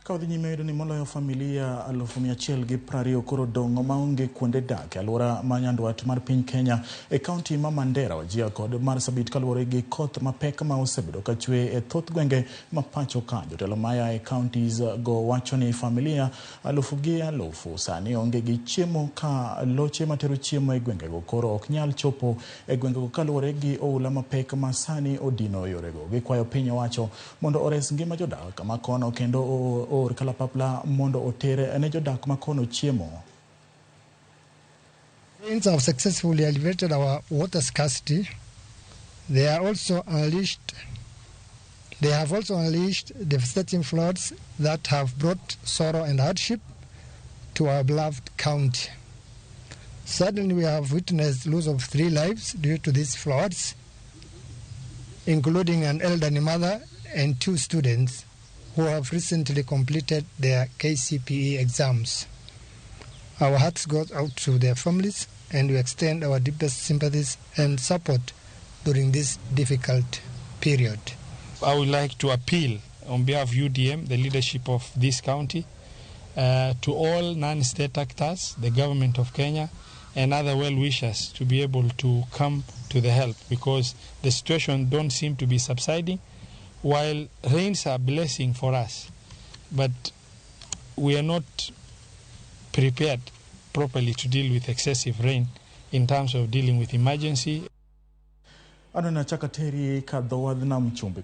Kaudhi nyime ni moloyo familia 1,120 koro dongo maonge kuonde dak alwora ma nyadwat mar piny Kenya e kaunti ma Mandera Wajir kod Marsabit kaluwore gi koth mapek ma osebedo ka chwe e thoth gwenge ma pacho ka. Jotelo maya e counties go wacho ni familia 1,000 sani onge gi chiemo ka loche matero chiemo e gwenge go koro ok nyal chopo e gwenge go kaluwore gi oula mapek ma sani odino yore go. Gikwayo piny owacho mondo ores ngima jodak makono kendo or kalapapla mondo otere ne jodak makono chiemo. Rains have successfully alleviated our water scarcity. They have also unleashed devastating floods that have brought sorrow and hardship to our beloved county. Suddenly, we have witnessed loss of 3 lives due to these floods, including an elderly mother and 2 students who have recently completed their KCPE exams. Our hearts go out to their families and we extend our deepest sympathies and support during this difficult period. I would like to appeal on behalf of UDM, the leadership of this county, to all non-state actors, the government of Kenya and other well-wishers to be able to come to the help, because the situation don't seem to be subsiding. While rains are a blessing for us, but we are not prepared properly to deal with excessive rain in terms of dealing with emergency. Anona chakateri kadhowadh nam chumbi.